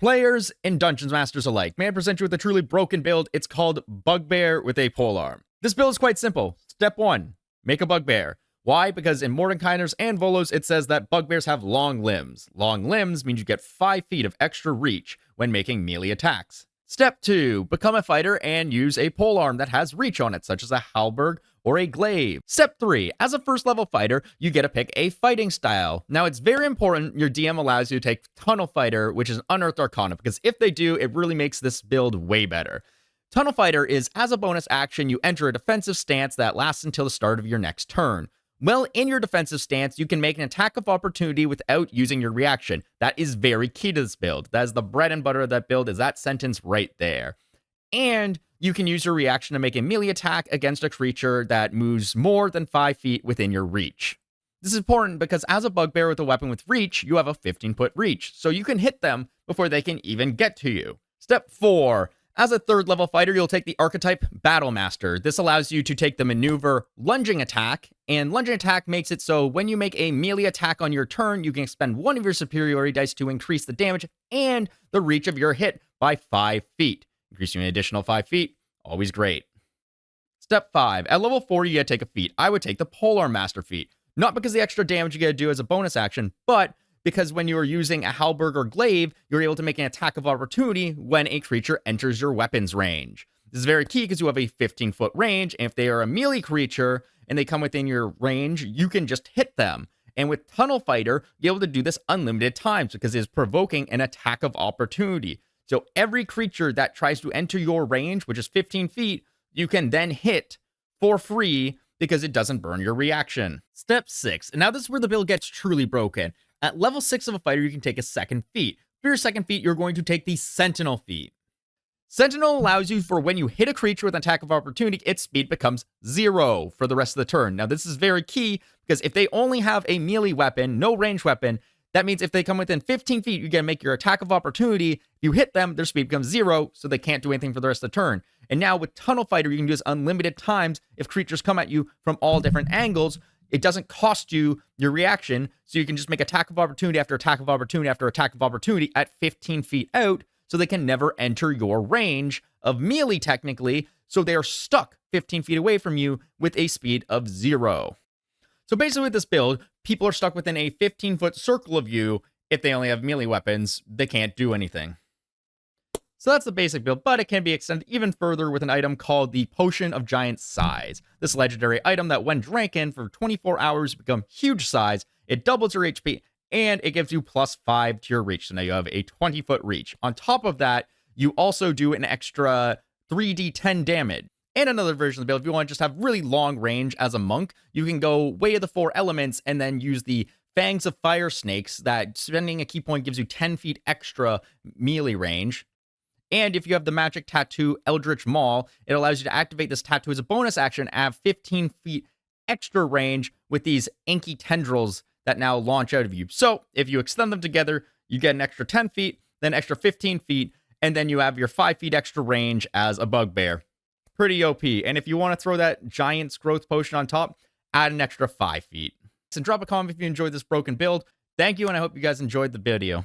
Players and Dungeons Masters alike, may I present you with a truly broken build. It's called Bugbear with a Polearm. This build is quite simple. Step 1, make a Bugbear. Why? Because in Mordenkainen's and Volo's, it says that bugbears have long limbs. Long limbs means you get 5 feet of extra reach when making melee attacks. Step 2, become a fighter and use a polearm that has reach on it, such as a halberd or a glaive. Step 3, as a first level fighter, you get to pick a fighting style. Now, it's very important your DM allows you to take Tunnel Fighter, which is Unearthed Arcana, because if they do, it really makes this build way better. Tunnel Fighter is, as a bonus action, you enter a defensive stance that lasts until the start of your next turn. Well, in your defensive stance, you can make an attack of opportunity without using your reaction. That is very key to this build. That is the bread and butter of that build, is that sentence right there. And you can use your reaction to make a melee attack against a creature that moves more than 5 feet within your reach. This is important because as a bugbear with a weapon with reach, you have a 15-foot reach, so you can hit them before they can even get to you. Step 4. As a third level fighter, you'll take the archetype Battle Master. This allows you to take the maneuver Lunging Attack, and Lunging Attack makes it so when you make a melee attack on your turn, you can expend one of your superiority dice to increase the damage and the reach of your hit by 5 feet. Increasing an additional 5 feet, always great. Step 5. At level 4, you gotta take a feat. I would take the Polearm Master feat. Not because of the extra damage you gotta do as a bonus action, but because when you are using a halberd or glaive, you're able to make an attack of opportunity when a creature enters your weapon's range. This is very key because you have a 15-foot range, and if they are a melee creature and they come within your range, you can just hit them. And with Tunnel Fighter, you're able to do this unlimited times because it is provoking an attack of opportunity. So every creature that tries to enter your range, which is 15 feet, you can then hit for free because it doesn't burn your reaction. Step 6, and now this is where the build gets truly broken. At level 6 of a fighter, you can take a second feat. For your second feat, you're going to take the Sentinel feat. Sentinel allows you for when you hit a creature with an attack of opportunity, its speed becomes 0 for the rest of the turn. Now, this is very key because if they only have a melee weapon, no range weapon, that means if they come within 15 feet, you can make your attack of opportunity. If you hit them, their speed becomes 0, so they can't do anything for the rest of the turn. And now with Tunnel Fighter, you can do this unlimited times if creatures come at you from all different angles. It doesn't cost you your reaction, so you can just make attack of opportunity after attack of opportunity after attack of opportunity at 15 feet out, so they can never enter your range of melee technically, so they are stuck 15 feet away from you with a speed of 0. So basically with this build, people are stuck within a 15-foot circle of you. If they only have melee weapons, they can't do anything. So that's the basic build, but it can be extended even further with an item called the Potion of Giant Size. This legendary item that when drank in for 24 hours become huge size, it doubles your HP, and it gives you +5 to your reach. So now you have a 20-foot reach. On top of that, you also do an extra 3d10 damage. And another version of the build, if you want to just have really long range as a monk, you can go Way of the Four Elements and then use the Fangs of Fire Snakes that spending a key point gives you 10 feet extra melee range. And if you have the magic tattoo Eldritch Maul, it allows you to activate this tattoo as a bonus action and have 15 feet extra range with these inky tendrils that now launch out of you. So if you extend them together, you get an extra 10 feet, then extra 15 feet, and then you have your 5 feet extra range as a bugbear. Pretty OP. And if you want to throw that Giant's Growth Potion on top, add an extra 5 feet. And drop a comment if you enjoyed this broken build. Thank you, and I hope you guys enjoyed the video.